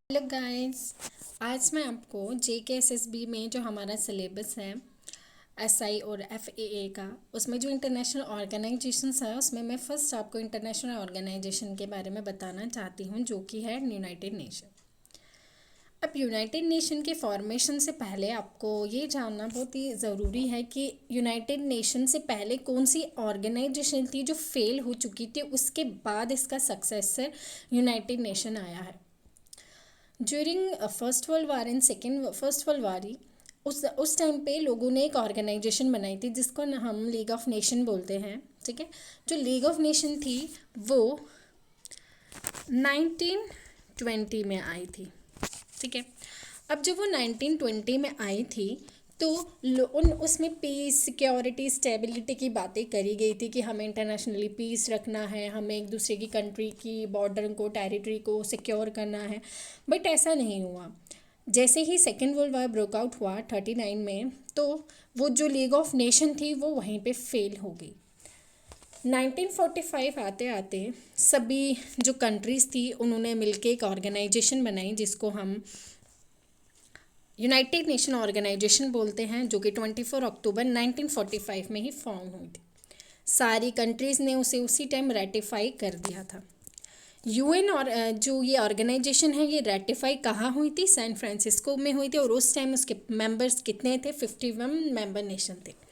Hello guys. आज मैं आपको JKSSB में जो हमारा सिलेबस है SI और FAA का, उसमें जो इंटरनेशनल ऑर्गेनाइजेशंस है उसमें मैं फ़र्स्ट आपको इंटरनेशनल ऑर्गेनाइजेशन के बारे में बताना चाहती हूँ, जो कि है यूनाइटेड नेशन। अब यूनाइटेड नेशन के फॉर्मेशन से पहले आपको ये जानना बहुत ही ज़रूरी है कि यूनाइटेड नेशन से पहले कौन सी ऑर्गेनाइजेशन थी जो फेल हो चुकी थी, उसके बाद इसका सक्सेसर यूनाइटेड नेशन आया है। During first world war and second first world war ही उस टाइम पे लोगों ने एक ऑर्गेनाइजेशन बनाई थी जिसको हम लीग ऑफ नेशन बोलते हैं। ठीक है, जो लीग ऑफ नेशन थी वो 1920 में आई थी। ठीक है, अब जब वो 1920 में आई थी तो उसमें पीस, सिक्योरिटी, स्टेबिलिटी की बातें करी गई थी कि हमें इंटरनेशनली पीस रखना है, हमें एक दूसरे की कंट्री की बॉर्डर को, टेरिटरी को सिक्योर करना है। बट ऐसा नहीं हुआ। जैसे ही second world war broke out हुआ 39 में, तो वो जो लीग ऑफ नेशन थी वो वहीं पे फेल हो गई। 1945 आते आते सभी जो कंट्रीज़ थी उन्होंने मिलके एक ऑर्गेनाइजेशन बनाई जिसको हम यूनाइटेड नेशन ऑर्गेनाइजेशन बोलते हैं, जो कि 24 अक्टूबर 1945 में ही फॉर्म हुई थी। सारी कंट्रीज़ ने उसे उसी टाइम रेटिफाई कर दिया था। UN और जो ये ऑर्गेनाइजेशन है ये रेटिफाई कहाँ हुई थी? सैन फ्रांसिस्को में हुई थी, और उस टाइम उसके मेंबर्स कितने थे? 51 मेंबर नेशन थे।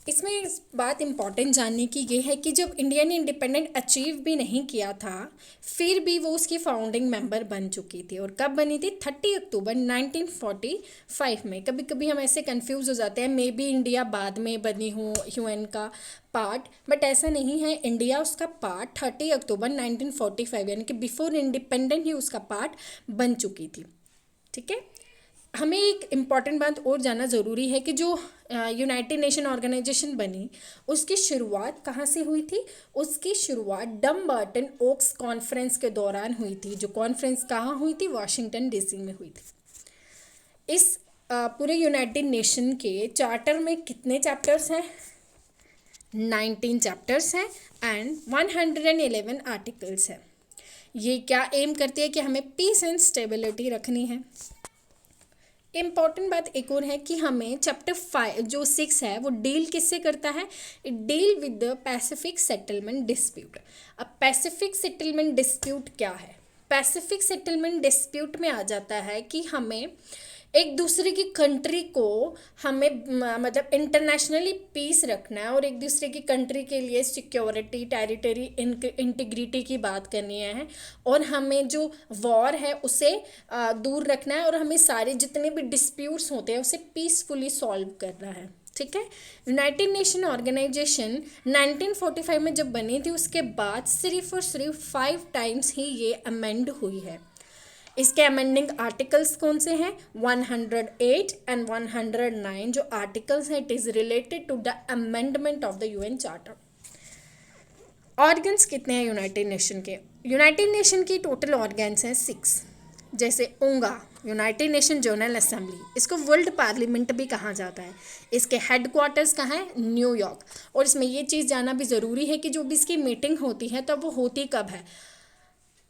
इसमें इस बात इम्पॉर्टेंट जानने की ये है कि जब इंडिया ने इंडिपेंडेंट अचीव भी नहीं किया था, फिर भी वो उसकी फाउंडिंग मेंबर बन चुकी थी। और कब बनी थी? 30 अक्टूबर 1945 में। कभी कभी हम ऐसे कंफ्यूज हो जाते हैं, मे बी इंडिया बाद में बनी हो UN का पार्ट, बट ऐसा नहीं है। इंडिया उसका पार्ट 30 अक्टूबर 1945 यानी कि बिफोर इंडिपेंडेंट ही उसका पार्ट बन चुकी थी। ठीक है, हमें एक इम्पॉर्टेंट बात और जानना ज़रूरी है कि जो यूनाइटेड नेशन ऑर्गेनाइजेशन बनी उसकी शुरुआत कहाँ से हुई थी? उसकी शुरुआत डमबर्टन ओक्स कॉन्फ्रेंस के दौरान हुई थी। जो कॉन्फ्रेंस कहाँ हुई थी? वाशिंगटन DC में हुई थी। इस पूरे यूनाइटेड नेशन के चार्टर में कितने चैप्टर्स हैं? 19 चैप्टर्स हैं एंड 111 आर्टिकल्स हैं। ये क्या एम करती है? कि हमें पीस एंड स्टेबिलिटी रखनी है। इम्पॉर्टेंट बात एक और है कि हमें चैप्टर 5 जो 6 है वो डील किससे करता है? It deal with the Pacific settlement dispute. अब पैसिफिक सेटलमेंट डिस्प्यूट क्या है? पैसिफिक सेटलमेंट डिस्प्यूट में आ जाता है कि हमें एक दूसरे की कंट्री को हमें मतलब इंटरनेशनली पीस रखना है, और एक दूसरे की कंट्री के लिए सिक्योरिटी, टेरिटरी इंटीग्रिटी की बात करनी है, और हमें जो वॉर है उसे दूर रखना है, और हमें सारे जितने भी डिस्प्यूट्स होते हैं उसे पीसफुली सॉल्व करना है। ठीक है, यूनाइटेड नेशन ऑर्गेनाइजेशन 1945 में जब बनी थी उसके बाद सिर्फ और सिर्फ 5 टाइम्स ही ये अमेंड हुई है। इसके अमेंडिंग आर्टिकल्स कौन से हैं? 108 एंड 109 जो आर्टिकल्स हैं, it is related to the amendment of the UN charter. Organs कितने हैं यूनाइटेड नेशन के? यूनाइटेड नेशन की टोटल ऑर्गन्स हैं 6। जैसे UNGA, United Nation General Assembly, इसको वर्ल्ड पार्लियामेंट भी कहा जाता है। इसके हेडक्वार्टर्स कहाँ है? न्यूयॉर्क। और इसमें ये चीज़ जानना भी ज़रूरी है कि जो भी इसकी मीटिंग होती है तो वो होती कब है?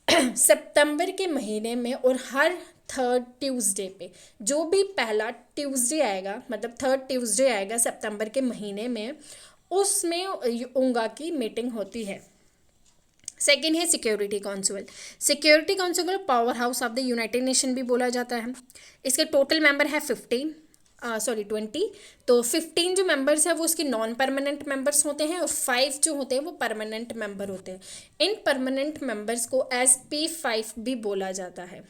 सितंबर के महीने में, और हर थर्ड ट्यूसडे पे। जो भी पहला ट्यूसडे आएगा, मतलब थर्ड ट्यूसडे आएगा सितंबर के महीने में, उसमें ओंगा की मीटिंग होती है। सेकेंड है security council. Security council power house of the United nation भी बोला जाता है। इसके टोटल मेंबर है 20। तो 15 जो मेंबर्स हैं वो उसके नॉन परमानेंट मेंबर्स होते हैं, और 5 जो होते हैं वो परमानेंट मेंबर होते हैं। इन परमानेंट मेंबर्स को SP5 भी बोला जाता है।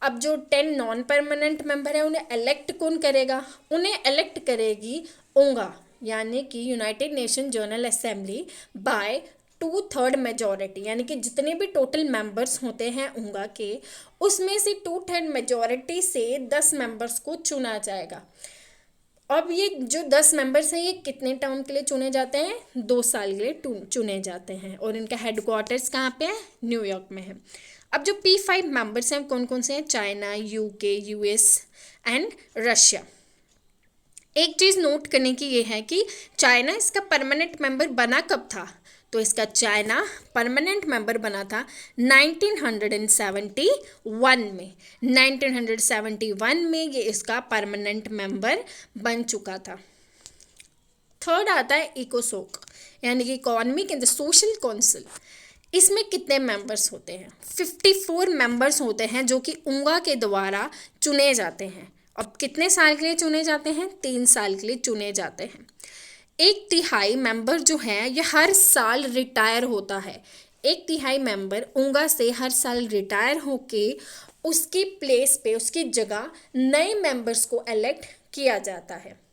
अब जो 10 नॉन परमानेंट मेंबर हैं उन्हें इलेक्ट कौन करेगा? उन्हें इलेक्ट करेगी ओंगा, यानी कि United Nation General Assembly, by 2/3 majority. यानी कि जितने भी टोटल मेंबर्स होते हैं ओंगा के, उसमें से 2/3 मेजॉरिटी से 10 मेंबर्स को चुना जाएगा। अब ये जो 10 मेंबर्स हैं ये कितने टर्म के लिए चुने जाते हैं? 2 साल के लिए चुने जाते हैं, और इनका हेडक्वार्टर्स कहाँ पे है? न्यूयॉर्क में है। अब जो P5 मेंबर्स हैं कौन कौन से हैं? China, UK, US and Russia. एक चीज़ नोट करने की ये है कि चाइना इसका परमानेंट मेंबर बना कब था? तो इसका चाइना परमानेंट मेंबर बना था 1971 में। 1971 में ये इसका परमानेंट मेंबर बन चुका था। थर्ड आता है इकोसोक, यानी कि इकोनॉमिक एंड सोशल काउंसिल। इसमें कितने मेंबर्स होते हैं? 54 मेंबर्स होते हैं जो कि उंगा के द्वारा चुने जाते हैं। अब कितने साल के लिए चुने जाते हैं? 3 साल के लिए चुने जाते हैं। 1/3 मेंबर जो है ये हर साल रिटायर होता है। 1/3 मेंबर उंगा से हर साल रिटायर होके उसकी प्लेस पे, उसकी जगह नए मेंबर्स को इलेक्ट किया जाता है।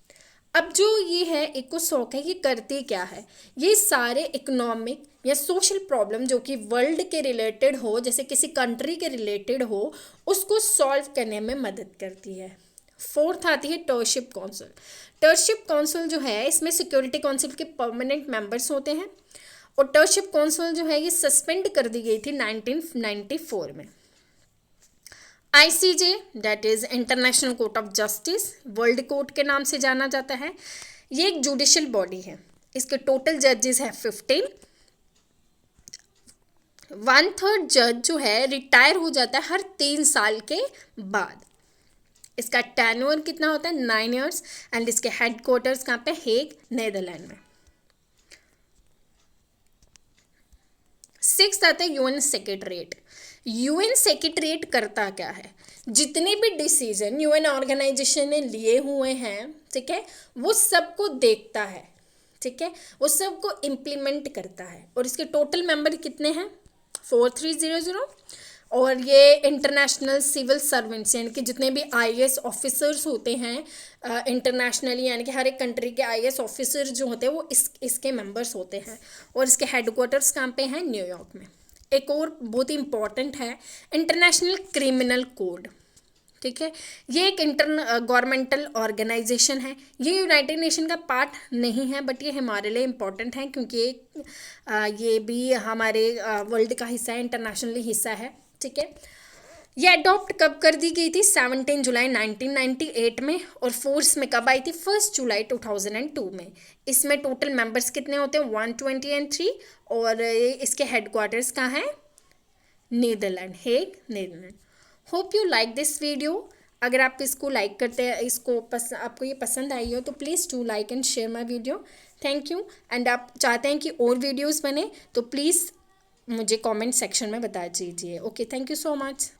अब जो ये है इकोसॉक है, ये करती क्या है? ये सारे इकोनॉमिक या सोशल प्रॉब्लम जो कि वर्ल्ड के रिलेटेड हो, जैसे किसी कंट्री के रिलेटेड हो, उसको सॉल्व करने में मदद करती है। फोर्थ आती है टर्शिप काउंसिल। टर्शिप काउंसिल जो है इसमें सिक्योरिटी काउंसिल के परमानेंट मेंबर्स होते हैं, और टर्शिप काउंसिल जो है ये सस्पेंड कर दी गई थी 1994 में। ICJ that is international court of justice, world court के नाम से जाना जाता है। ये एक जुडिशियल बॉडी है। इसके टोटल जजेस है 15। 1/3 जज जो है रिटायर हो जाता है हर 3 साल के बाद। इसका टेन्योर कितना होता है? 9 ईयर्स। एंड इसके हेडक्वार्टर्स कहाँ पे? हेग, नेदरलैंड में। 6 आता है यूएन सेक्रेटरीट। यूएन सेक्रेटरीट करता क्या है? जितने भी डिसीजन यूएन ऑर्गेनाइजेशन ने लिए हुए हैं, ठीक है, वो सबको देखता है, ठीक है, वो सबको इम्प्लीमेंट करता है। और इसके टोटल मेंबर कितने हैं? 4300। और ये इंटरनेशनल सिविल सर्वेंट्स यानी कि जितने भी IAS ऑफिसर्स होते हैं इंटरनेशनली, यानी कि हर एक कंट्री के IAS ऑफिसर जो होते हैं वो इसके मेंबर्स होते हैं। और इसके हेडक्वार्टर्स कहाँ पे हैं? न्यूयॉर्क में। एक और बहुत ही इंपॉर्टेंट है इंटरनेशनल क्रिमिनल कोड, ठीक है। ये एक गवर्नमेंटल ऑर्गेनाइजेशन है। ये यूनाइटेड नेशन का पार्ट नहीं है, बट ये हमारे लिए इम्पॉर्टेंट है क्योंकि ये भी हमारे वर्ल्ड का हिस्सा है, इंटरनेशनली हिस्सा है, ठीक है। ये अडॉप्ट कब कर दी गई थी? 17 जुलाई 1998 में। और फोर्स में कब आई थी? 1 जुलाई 2002 में। इसमें टोटल मेंबर्स कितने होते हैं? 123। और इसके हेडक्वार्टर्स कहाँ हैं? Netherland, Hague, Netherland. Hope you like this video. अगर आप इसको लाइक करते हैं, आपको ये पसंद आई हो तो please do like and share my video. Thank you. And आप चाहते हैं कि और वीडियोस बने तो प्लीज़ मुझे कमेंट सेक्शन में बता दीजिए। Okay, thank you so much.